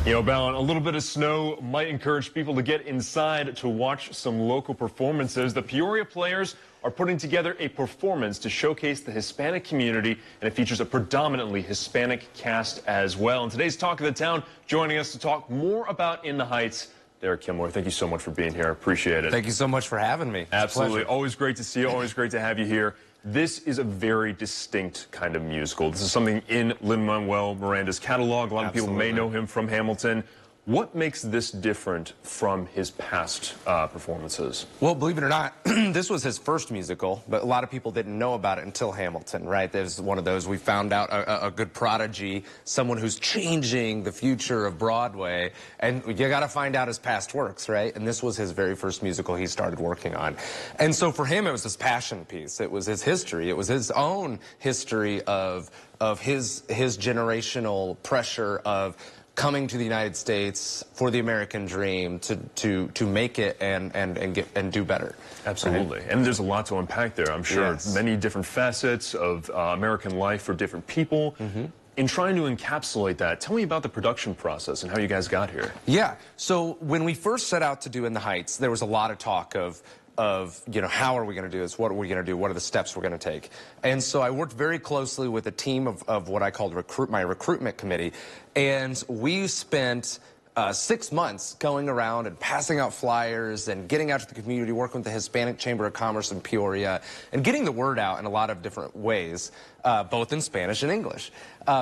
You know, Ballon, a little bit of snow might encourage people to get inside to watch some local performances. The Peoria Players are putting together a performance to showcase the Hispanic community, and it features a predominantly Hispanic cast as well. In today's Talk of the Town, joining us to talk more about In the Heights, Derek Kilmore. Thank you so much for being here. Appreciate it. Thank you so much for having me. Absolutely. Always great to see you. Always great to have you here. This is a very distinct kind of musical. This is something in Lin-Manuel Miranda's catalog. A lot of people may know him from Hamilton. What makes this different from his past performances? Well, believe it or not, this was his first musical, but a lot of people didn't know about it until Hamilton, right? There's one of those, we found out a good prodigy, someone who's changing the future of Broadway, and you got to find out his past works, right? And this was his very first musical he started working on. And so for him, it was his passion piece. It was his history. It was his own history of his generational pressure of coming to the United States for the American dream to make it and do better. Absolutely. Right? And there's a lot to unpack there, I'm sure. Yes. Many different facets of American life for different people. In trying to encapsulate that, tell me about the production process and how you guys got here. Yeah. So when we first set out to do In the Heights, there was a lot of talk of you know, how are we going to do this? What are we going to do? What are the steps we're going to take? And so I worked very closely with a team of what I called my recruitment committee, and we spent 6 months going around and passing out flyers and getting out to the community, working with the Hispanic Chamber of Commerce in Peoria, and getting the word out in a lot of different ways, both in Spanish and English,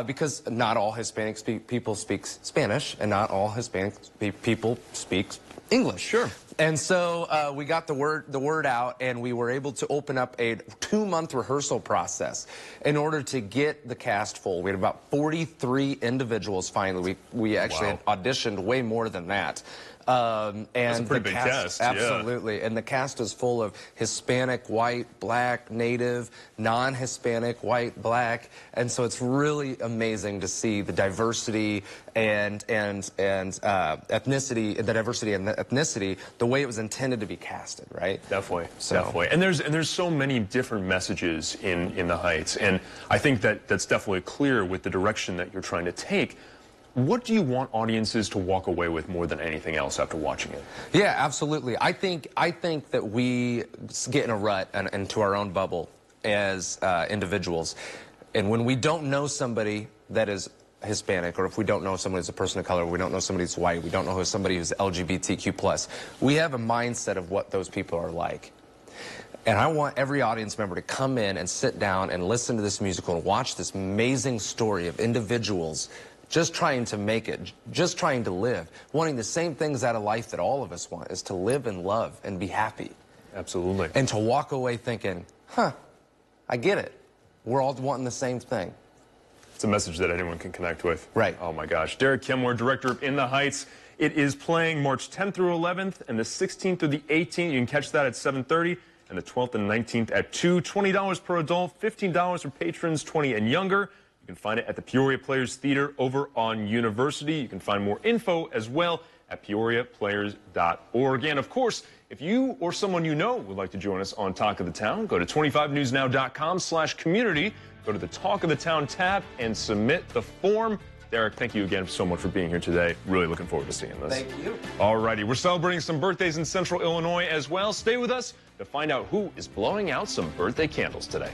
because not all Hispanic people speak Spanish, and not all Hispanic people speak English. Sure. And so we got the word out, and we were able to open up a 2-month rehearsal process in order to get the cast full. We had about 43 individuals finally. We actually had auditioned way more than that. And that's a pretty big cast. Absolutely. Yeah. And the cast is full of Hispanic, white, black, native, non-Hispanic, white, black. And so it's really amazing to see the diversity and ethnicity, the diversity and the ethnicity, the way it was intended to be casted, right? Definitely. Definitely. And there's so many different messages in the Heights. And I think that's definitely clear with the direction that you're trying to take. What do you want audiences to walk away with more than anything else after watching it? Yeah, absolutely. I think that we get in a rut and into our own bubble as individuals. And when we don't know somebody that is Hispanic, or if we don't know someone who's a person of color, we don't know somebody who's white, we don't know somebody who's LGBTQ+, we have a mindset of what those people are like. And I want every audience member to come in and sit down and listen to this musical and watch this amazing story of individuals just trying to make it, just trying to live, wanting the same things out of life that all of us want, is to live and love and be happy. Absolutely. And to walk away thinking, huh, I get it. We're all wanting the same thing. It's a message that anyone can connect with. Right. Oh my gosh. Derek Kilmore, director of In the Heights. It is playing March 10th through 11th and the 16th through the 18th. You can catch that at 7:30 and the 12th and 19th at 2. $20 per adult, $15 for patrons 20 and younger. You can find it at the Peoria Players Theater over on University. You can find more info as well at peoriaplayers.org. And of course, if you or someone you know would like to join us on Talk of the Town, go to 25newsnow.com/community, go to the Talk of the Town tab and submit the form. Derek, thank you again so much for being here today. Really looking forward to seeing this. Thank you. All righty, we're celebrating some birthdays in Central Illinois as well. Stay with us to find out who is blowing out some birthday candles today.